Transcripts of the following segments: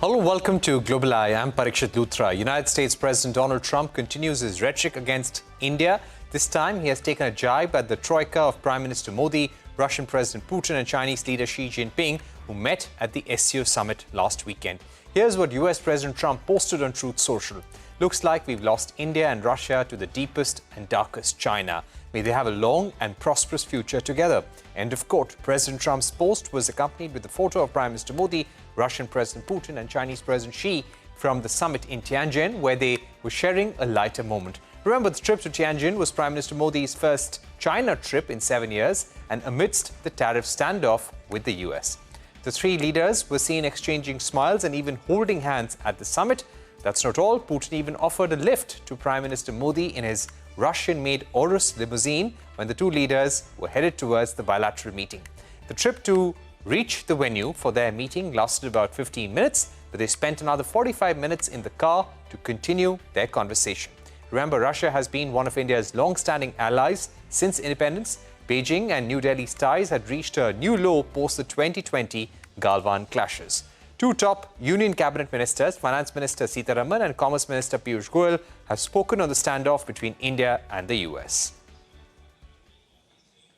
Hello, welcome to Global Eye. I'm Parikshit Luthra. United States President Donald Trump continues his rhetoric against India. This time, he has taken a jibe at the troika of Prime Minister Modi, Russian President Putin and Chinese leader Xi Jinping, who met at the SCO summit last weekend. Here's what US President Trump posted on Truth Social. Looks like we've lost India and Russia to the deepest and darkest China. May they have a long and prosperous future together. End of quote. President Trump's post was accompanied with a photo of Prime Minister Modi, Russian President Putin and Chinese President Xi from the summit in Tianjin, where they were sharing a lighter moment. Remember, the trip to Tianjin was Prime Minister Modi's first China trip in 7 years and amidst the tariff standoff with the US. The three leaders were seen exchanging smiles and even holding hands at the summit. That's not all. Putin even offered a lift to Prime Minister Modi in his Russian-made Urus limousine when the two leaders were headed towards the bilateral meeting. The trip to reach the venue for their meeting lasted about 15 minutes, but they spent another 45 minutes in the car to continue their conversation. Remember, Russia has been one of India's long-standing allies since independence. Beijing and New Delhi's ties had reached a new low post the 2020 Galwan clashes. Two top Union Cabinet ministers, Finance Minister Sitharaman and Commerce Minister Piyush Goyal, have spoken on the standoff between India and the US.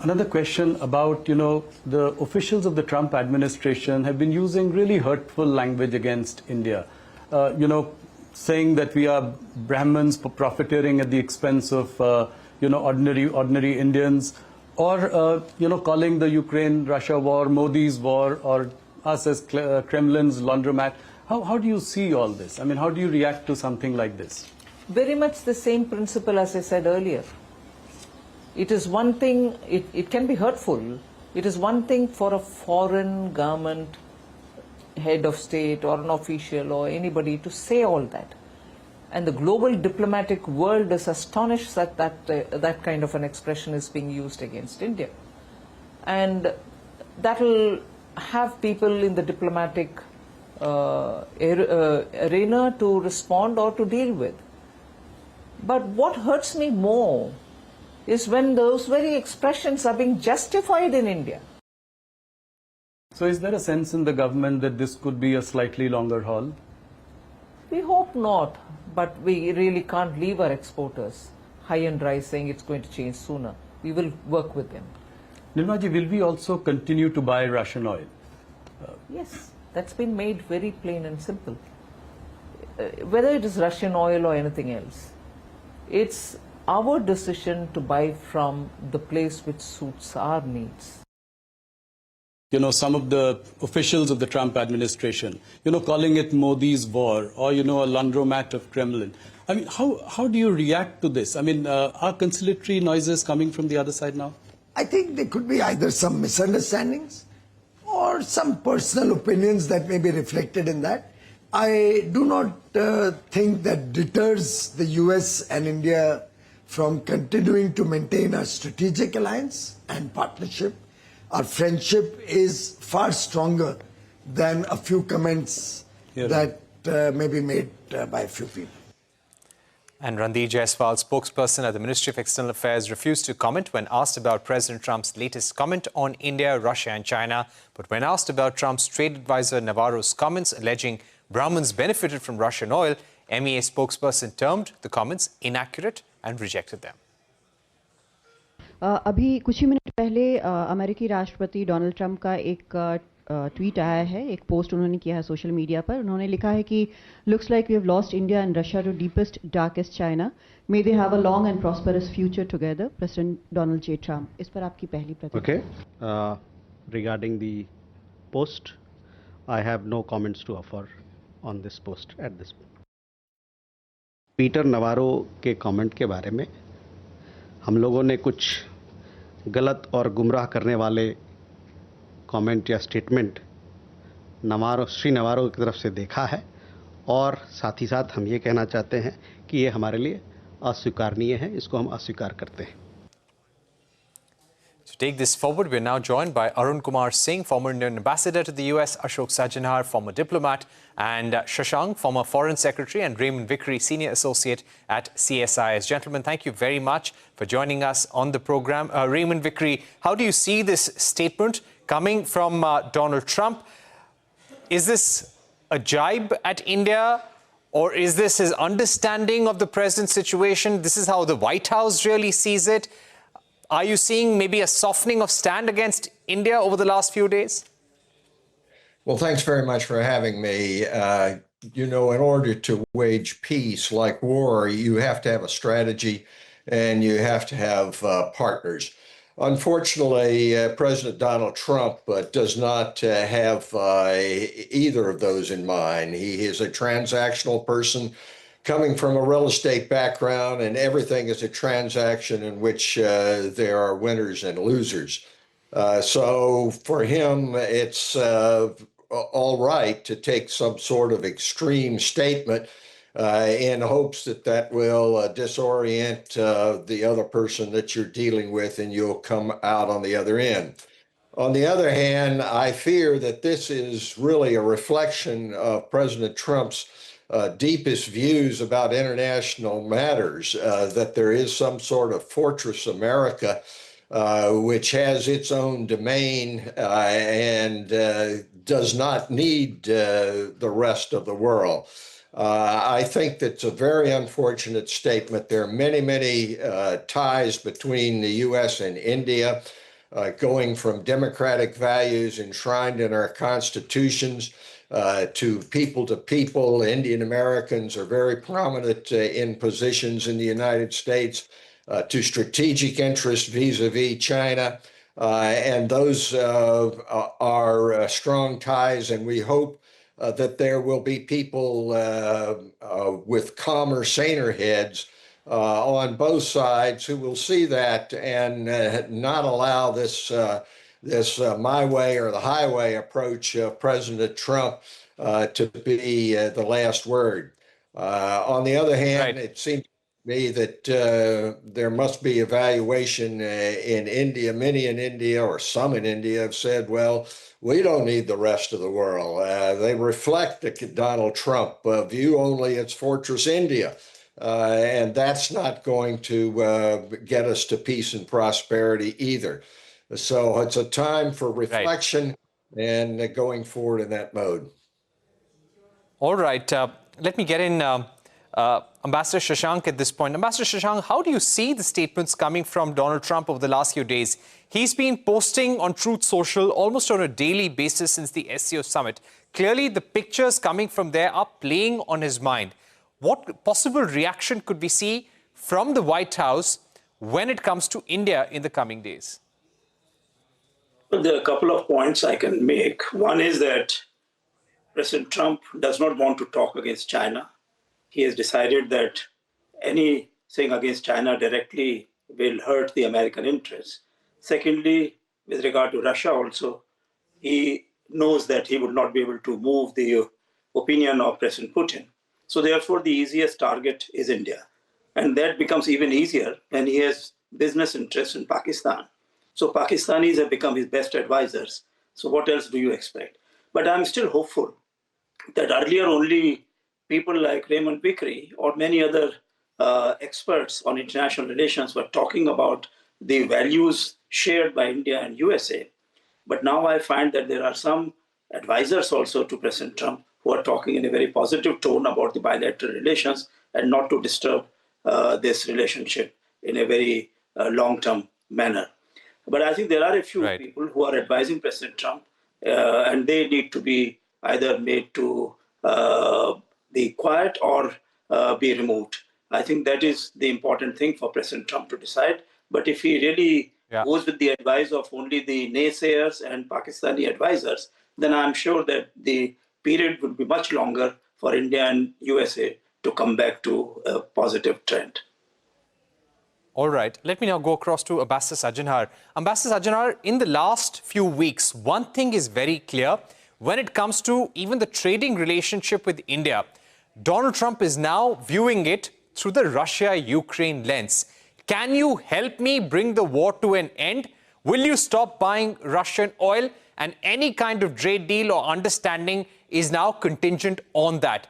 Another question about, the officials of the Trump administration have been using really hurtful language against India. Saying that we are Brahmins profiteering at the expense of, ordinary Indians, or, calling the Ukraine-Russia war Modi's war, or us as Kremlin's laundromat. How do you see all this? I mean, how do you react to something like this? Very much the same principle as I said earlier. It is one thing, it can be hurtful. It is one thing for a foreign government, head of state or an official or anybody to say all that. And the global diplomatic world is astonished that that kind of an expression is being used against India. And that will have people in the diplomatic arena to respond or to deal with. But what hurts me more is when those very expressions are being justified in India. So is there a sense in the government that this could be a slightly longer haul? We hope not, but we really can't leave our exporters high and dry saying it's going to change sooner. We will work with them. Nirmaji, will we also continue to buy Russian oil? Yes, that's been made very plain and simple. Whether it is Russian oil or anything else, it's our decision to buy from the place which suits our needs. Some of the officials of the Trump administration, calling it Modi's war or, a laundromat of Kremlin. I mean, how do you react to this? I mean, are conciliatory noises coming from the other side now? I think there could be either some misunderstandings or some personal opinions that may be reflected in that. I do not think that deters the US and India from continuing to maintain our strategic alliance and partnership. Our friendship is far stronger than a few comments that may be made by a few people. And Randeep Jaiswal, spokesperson at the Ministry of External Affairs, refused to comment when asked about President Trump's latest comment on India, Russia and China. But when asked about Trump's trade advisor Navarro's comments alleging Brahmins benefited from Russian oil, MEA spokesperson termed the comments inaccurate and rejected them. अभी कुछ ही minute पहले अमेरिकी राष्ट्रपति Donald Trump का एक tweet आया है, एक पोस्ट उन्होंने किया है सोशल मीडिया पर. उन्होंने लिखा है कि looks like we have lost India and Russia to deepest darkest China. May they have a long and prosperous future together. President Donald J Trump. इस पर आपकी पहली प्रतिक्रिया. Okay, regarding the post, I have no comments to offer on this post at this. Peter Navarro के comment के बारे में हम लोगों ने कुछ गलत और गुमराह करने वाले कमेंट या स्टेटमेंट श्री नवारो की तरफ से देखा है, और साथ ही साथ हम ये कहना चाहते हैं कि ये हमारे लिए अस्वीकारनीय है. इसको हम अस्वीकार करते हैं. To take this forward, we are now joined by Arun Kumar Singh, former Indian ambassador to the US, Ashok Sajjanhar, former diplomat, and Shashank, former foreign secretary, and Raymond Vickery, senior associate at CSIS. Gentlemen, thank you very much for joining us on the program. Raymond Vickery, how do you see this statement coming from Donald Trump? Is this a jibe at India, or is this his understanding of the present situation? This is how the White House really sees it. Are you seeing maybe a softening of stand against India over the last few days? Well, thanks very much for having me. You know, in order to wage peace like war, you have to have a strategy and you have to have partners. Unfortunately, President Donald Trump does not have either of those in mind. He is a transactional person coming from a real estate background, and everything is a transaction in which there are winners and losers. So for him, it's all right to take some sort of extreme statement in hopes that that will disorient the other person that you're dealing with, and you'll come out on the other end. On the other hand, I fear that this is really a reflection of President Trump's deepest views about international matters, that there is some sort of fortress America which has its own domain and does not need the rest of the world. I think that's a very unfortunate statement. There are many, many ties between the U.S. and India, going from democratic values enshrined in our constitutions to people. Indian Americans are very prominent in positions in the United States, to strategic interests vis-a-vis China. And those are strong ties, and we hope that there will be people with calmer, saner heads on both sides who will see that and not allow this my way or the highway approach of President Trump to be the last word. On the other hand, It seems to me that there must be evaluation in India. Many in India, or some in India, have said, well, we don't need the rest of the world. They reflect the Donald Trump view, only it's Fortress India. And that's not going to get us to peace and prosperity either. So it's a time for reflection and going forward in that mode. All right. Let me get in Ambassador Shashank at this point. Ambassador Shashank, how do you see the statements coming from Donald Trump over the last few days? He's been posting on Truth Social almost on a daily basis since the SCO summit. Clearly, the pictures coming from there are playing on his mind. What possible reaction could we see from the White House when it comes to India in the coming days? Well, there are a couple of points I can make. One is that President Trump does not want to talk against China. He has decided that anything against China directly will hurt the American interests. Secondly, with regard to Russia also, he knows that he would not be able to move the opinion of President Putin. So therefore, the easiest target is India. And that becomes even easier when he has business interests in Pakistan. So Pakistanis have become his best advisors. So what else do you expect? But I'm still hopeful that earlier only people like Raymond Vickery or many other experts on international relations were talking about the values shared by India and USA. But now I find that there are some advisors also to President Trump who are talking in a very positive tone about the bilateral relations and not to disturb this relationship in a very long-term manner. But I think there are a few people who are advising President Trump, and they need to be either made to be quiet or be removed. I think that is the important thing for President Trump to decide. But if he really goes with the advice of only the naysayers and Pakistani advisors, then I'm sure that the period will be much longer for India and USA to come back to a positive trend. All right. Let me now go across to Ambassador Sajjanhar. Ambassador Sajjanhar, in the last few weeks, one thing is very clear. When it comes to even the trading relationship with India, Donald Trump is now viewing it through the Russia-Ukraine lens. Can you help me bring the war to an end? Will you stop buying Russian oil? And any kind of trade deal or understanding is now contingent on that.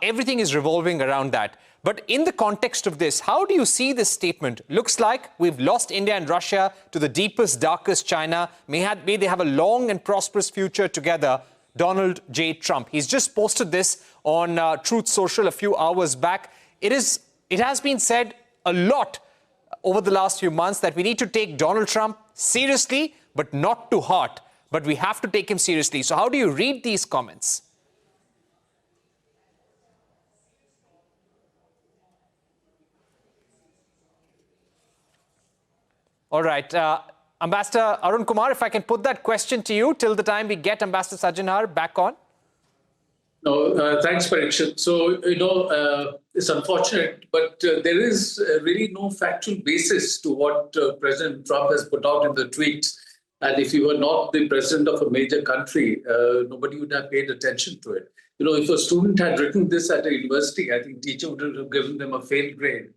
Everything is revolving around that. But in the context of this, how do you see this statement? Looks like we've lost India and Russia to the deepest, darkest China. May they have a long and prosperous future together. Donald J. Trump. He's just posted this on Truth Social a few hours back. It has been said a lot over the last few months that we need to take Donald Trump seriously, but not to heart. But we have to take him seriously. So how do you read these comments? All right. Ambassador Arun Kumar, if I can put that question to you till the time we get Ambassador Sajjanhar back on. No, thanks, Parikshit. So, it's unfortunate, but there is really no factual basis to what President Trump has put out in the tweets. And if he were not the president of a major country, nobody would have paid attention to it. If a student had written this at a university, I think teacher would have given them a failed grade.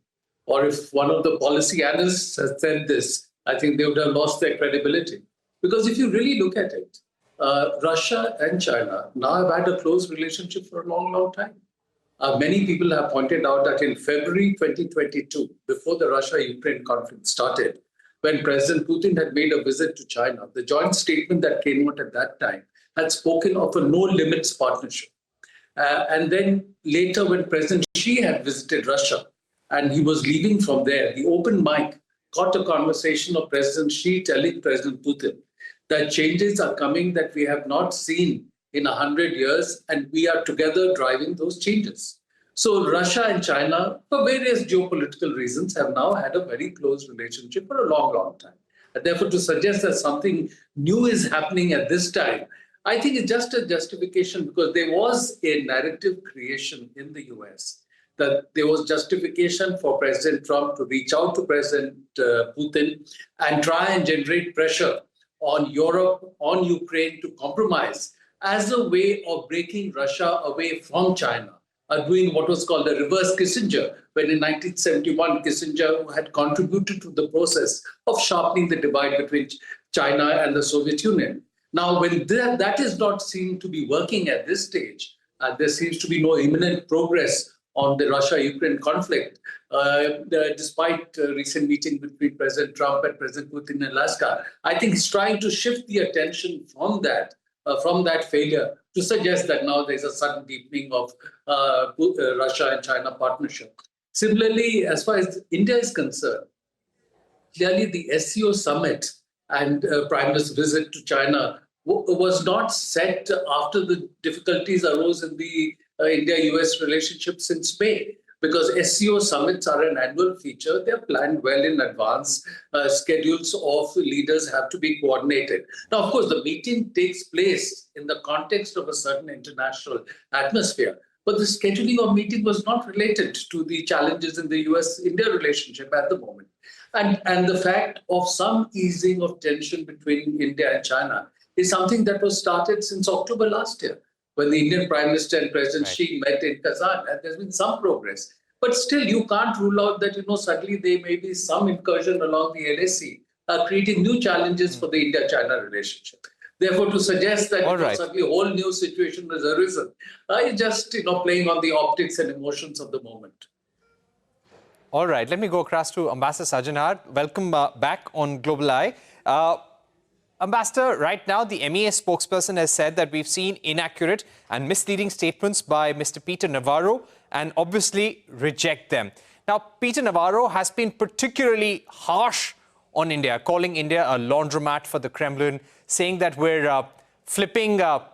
Or if one of the policy analysts has said this, I think they would have lost their credibility. Because if you really look at it, Russia and China now have had a close relationship for a long, long time. Many people have pointed out that in February 2022, before the Russia-Ukraine conflict started, when President Putin had made a visit to China, the joint statement that came out at that time had spoken of a no-limits partnership. And then later, when President Xi had visited Russia and he was leaving from there, the open mic caught a conversation of President Xi telling President Putin that changes are coming that we have not seen in 100 years, and we are together driving those changes. So Russia and China, for various geopolitical reasons, have now had a very close relationship for a long, long time. And therefore, to suggest that something new is happening at this time, I think it's just a justification, because there was a narrative creation in the US that there was justification for President Trump to reach out to President Putin and try and generate pressure on Europe, on Ukraine to compromise as a way of breaking Russia away from China, doing what was called a reverse Kissinger, when in 1971, Kissinger had contributed to the process of sharpening the divide between China and the Soviet Union. Now, when that is not seen to be working at this stage, there seems to be no imminent progress on the Russia-Ukraine conflict, despite recent meeting between President Trump and President Putin in Alaska. I think he's trying to shift the attention from that failure to suggest that now there's a sudden deepening of Russia and China partnership. Similarly, as far as India is concerned, clearly the SCO summit and Prime Minister's visit to China was not set after the difficulties arose in the India-US relationship since May, because SCO summits are an annual feature. They're planned well in advance. Schedules of leaders have to be coordinated. Now, of course, the meeting takes place in the context of a certain international atmosphere, but the scheduling of meeting was not related to the challenges in the US-India relationship at the moment. And the fact of some easing of tension between India and China is something that was started since October last year, when the Indian Prime Minister and President Xi met in Kazan, and there's been some progress. But still, you can't rule out that, suddenly there may be some incursion along the LAC, creating new challenges for the India-China relationship. Therefore, to suggest that suddenly a whole new situation has arisen, is just, playing on the optics and emotions of the moment. All right, let me go across to Ambassador Sajjanhar. Welcome back on Global Eye. Ambassador, right now, the MEA spokesperson has said that we've seen inaccurate and misleading statements by Mr. Peter Navarro and obviously reject them. Now, Peter Navarro has been particularly harsh on India, calling India a laundromat for the Kremlin, saying that we're flipping, oil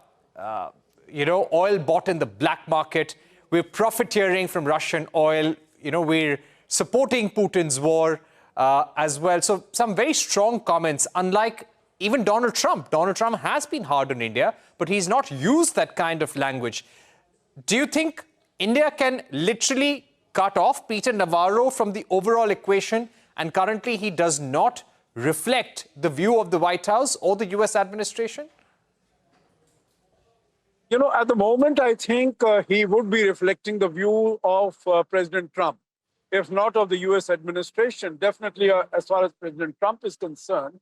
bought in the black market. We're profiteering from Russian oil. We're supporting Putin's war as well. So some very strong comments, unlike even Donald Trump. Donald Trump has been hard on India, but he's not used that kind of language. Do you think India can literally cut off Peter Navarro from the overall equation, and currently he does not reflect the view of the White House or the US administration? At the moment, I think he would be reflecting the view of President Trump, if not of the US administration, definitely as far as President Trump is concerned.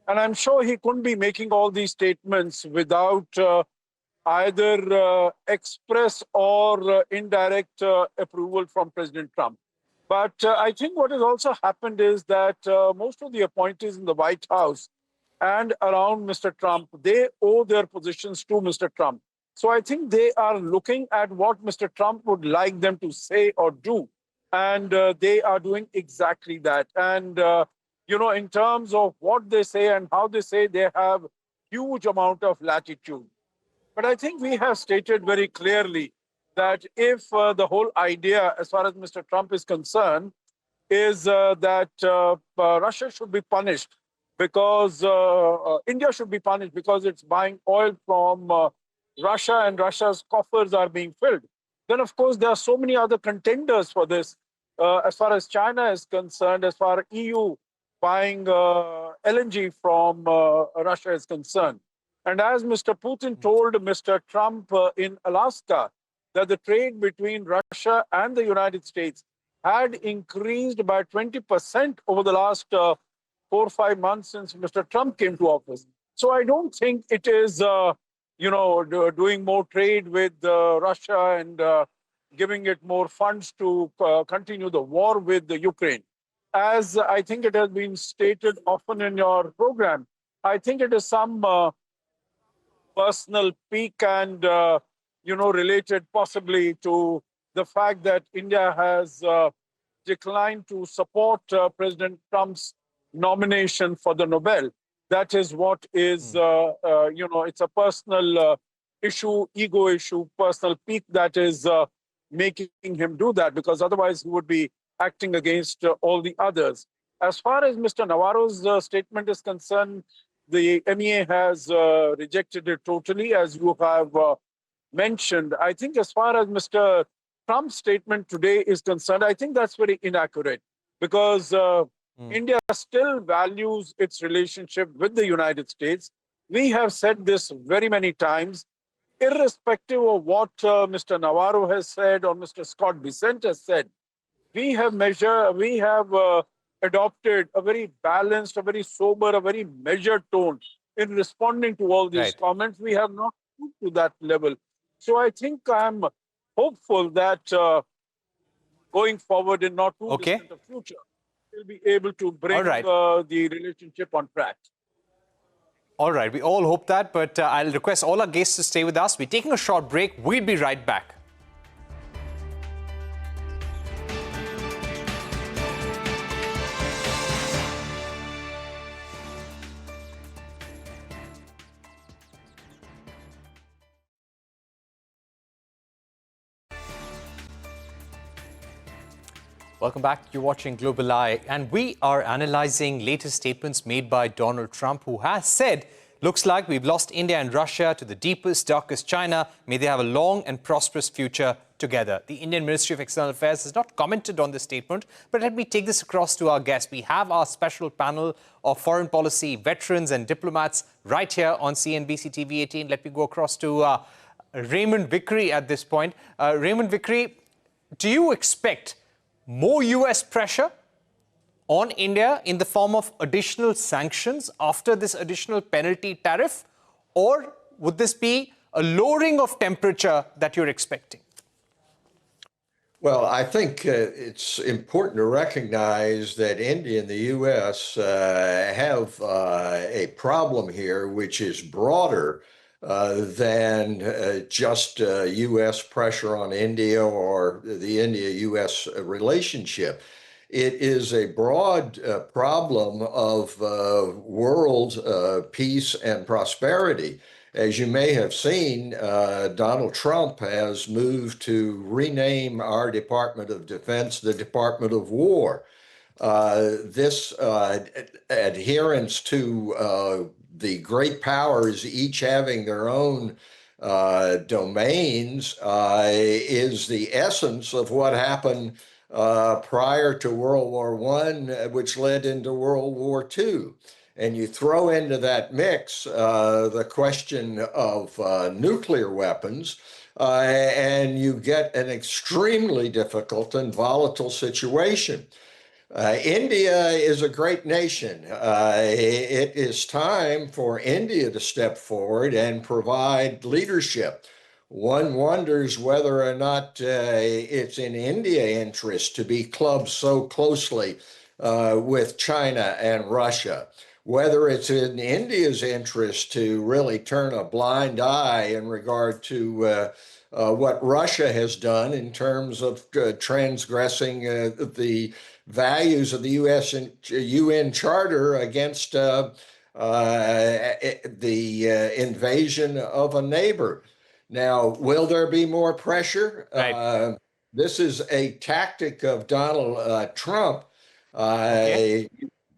And I'm sure he couldn't be making all these statements without either express or indirect approval from President Trump. But I think what has also happened is that most of the appointees in the White House and around Mr. Trump, they owe their positions to Mr. Trump. So I think they are looking at what Mr. Trump would like them to say or do. And they are doing exactly that. And, in terms of what they say and how they say, they have huge amount of latitude. But I think we have stated very clearly that if the whole idea, as far as Mr. Trump is concerned, is that Russia should be punished because India should be punished because it's buying oil from Russia and Russia's coffers are being filled, then of course there are so many other contenders for this. As far as China is concerned, as far as EU buying LNG from Russia is concerned. And as Mr. Putin told Mr. Trump in Alaska, that the trade between Russia and the United States had increased by 20% over the last 4 or 5 months since Mr. Trump came to office. So I don't think it is, doing more trade with Russia and giving it more funds to continue the war with the Ukraine. As I think it has been stated often in your program, I think it is some personal pique and, related possibly to the fact that India has declined to support President Trump's nomination for the Nobel. That is what is, it's a personal issue, ego issue, personal pique that is making him do that, because otherwise he would be acting against all the others. As far as Mr. Navarro's statement is concerned, the MEA has rejected it totally, as you have mentioned. I think as far as Mr. Trump's statement today is concerned, I think that's very inaccurate because India still values its relationship with the United States. We have said this very many times, irrespective of what Mr. Navarro has said or Mr. Scott Bessent has said. We have adopted a very balanced, a very sober, a very measured tone in responding to all these comments. We have not moved to that level. So I think I'm hopeful that going forward in not too distant a future, we'll be able to bring the relationship on track. All right, we all hope that, but I'll request all our guests to stay with us. We're taking a short break. We'll be right back. Welcome back. You're watching Global Eye, and we are analyzing latest statements made by Donald Trump, who has said, looks like we've lost India and Russia to the deepest, darkest China. May they have a long and prosperous future together. The Indian Ministry of External Affairs has not commented on this statement, but let me take this across to our guests. We have our special panel of foreign policy veterans and diplomats right here on CNBC-TV18. Let me go across to Raymond Vickery at this point. Raymond Vickery, do you expect more US pressure on India in the form of additional sanctions after this additional penalty tariff? Or would this be a lowering of temperature that you're expecting? Well, I think it's important to recognize that India and the U.S. Have a problem here, which is broader than just U.S. pressure on India or the India-U.S. relationship. It is a broad problem of world peace and prosperity. As you may have seen, Donald Trump has moved to rename our Department of Defense the Department of War. This adherence to the great powers each having their own domains is the essence of what happened prior to World War I, which led into World War II. And you throw into that mix the question of nuclear weapons, and you get an extremely difficult and volatile situation. India is a great nation. It is time for India to step forward and provide leadership. One wonders whether or not it's in India's interest to be clubbed so closely with China and Russia. whether it's in India's interest to really turn a blind eye in regard to what Russia has done in terms of transgressing the values of the U.S. and UN Charter against the invasion of a neighbor. Now, will there be more pressure? Right. This is a tactic of Donald Trump. Okay.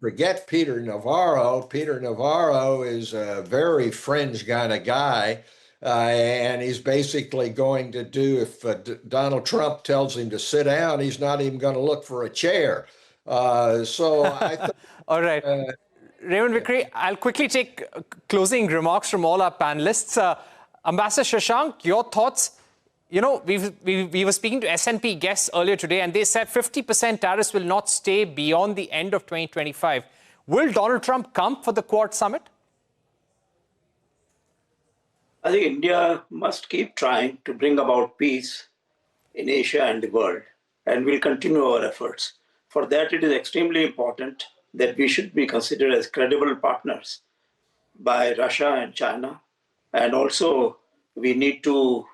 Forget Peter Navarro. Peter Navarro is a very fringe kind of guy. And he's basically going to do, if Donald Trump tells him to sit down, he's not even going to look for a chair. So I think, all right. Raymond Vikri, I'll quickly take closing remarks from all our panelists. Ambassador Shashank, your thoughts? You know, we were speaking to S&P guests earlier today, and they said 50% tariffs will not stay beyond the end of 2025. Will Donald Trump come for the Quad Summit? I think India must keep trying to bring about peace in Asia and the world, and we'll continue our efforts. For that, it is extremely important that we should be considered as credible partners by Russia and China. And also, we need to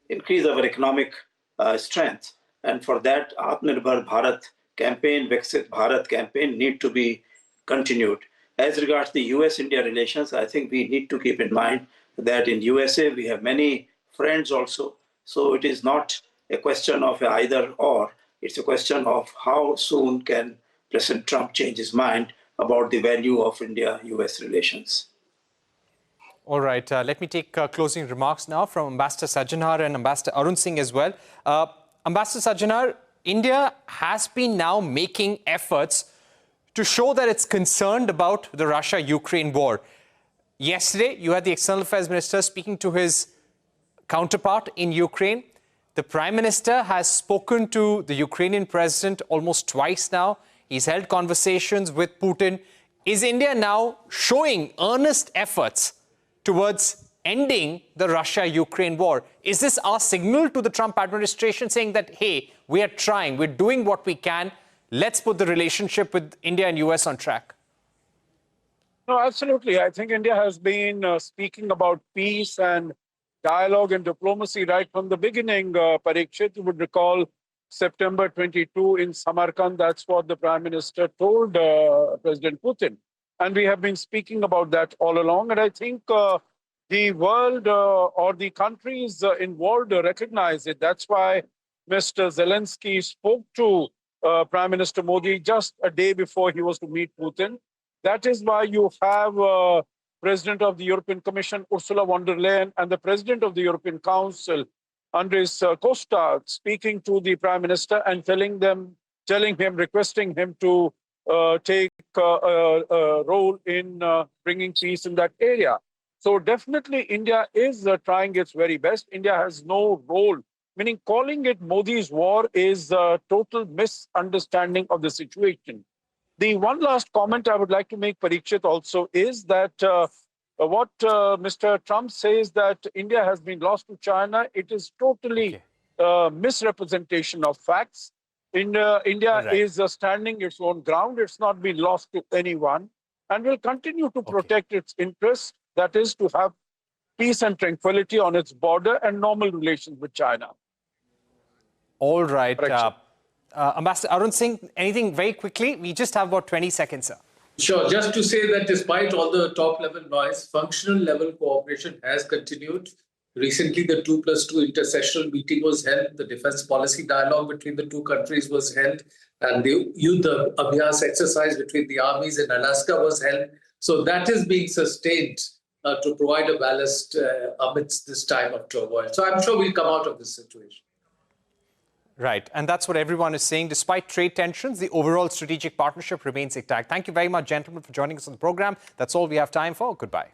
increase our economic strength. And for that, Atmanirbhar Bharat campaign, Viksit Bharat campaign need to be continued. As regards the US-India relations, I think we need to keep in mind that in USA we have many friends also. So it is not a question of either or. It's a question of how soon can President Trump change his mind about the value of India-US relations. All right, let me take closing remarks now from Ambassador Sajjanhar and Ambassador Arun Singh as well. Ambassador Sajjanhar, India has been now making efforts to show that it's concerned about the Russia-Ukraine war. Yesterday, you had the External Affairs Minister speaking to his counterpart in Ukraine. The Prime Minister has spoken to the Ukrainian president almost twice now. He's held conversations with Putin. Is India now showing earnest efforts towards ending the Russia-Ukraine war? Is this our signal to the Trump administration saying that, hey, we are trying, we're doing what we can, let's put the relationship with India and US on track? No, absolutely. I think India has been speaking about peace and dialogue and diplomacy right from the beginning. Parikshit, you would recall September 22 in Samarkand, that's what the Prime Minister told President Putin. And we have been speaking about that all along. And I think the world or the countries involved recognize it. That's why Mr. Zelensky spoke to Prime Minister Modi just a day before he was to meet Putin. That is why you have President of the European Commission, Ursula von der Leyen, and the President of the European Council, Andres Costa, speaking to the Prime Minister and requesting him to take a role in bringing peace in that area. So definitely India is trying its very best. India has no role, meaning calling it Modi's war is a total misunderstanding of the situation. The one last comment I would like to make, Parikshit, also is that what Mr. Trump says that India has been lost to China, it is totally misrepresentation of facts. India is standing its own ground. It's not been lost to anyone and will continue to protect its interests, that is to have peace and tranquility on its border and normal relations with China. All right. Ambassador Arun Singh, anything very quickly? We just have about 20 seconds, sir. Sure. Just to say that despite all the top-level noise, functional level cooperation has continued. Recently, the 2+2 intersessional meeting was held. The defense policy dialogue between the two countries was held. And the Youth Abhyas exercise between the armies in Alaska was held. So that is being sustained to provide a ballast amidst this time of turmoil. So I'm sure we'll come out of this situation. Right. And that's what everyone is saying. Despite trade tensions, the overall strategic partnership remains intact. Thank you very much, gentlemen, for joining us on the program. That's all we have time for. Goodbye.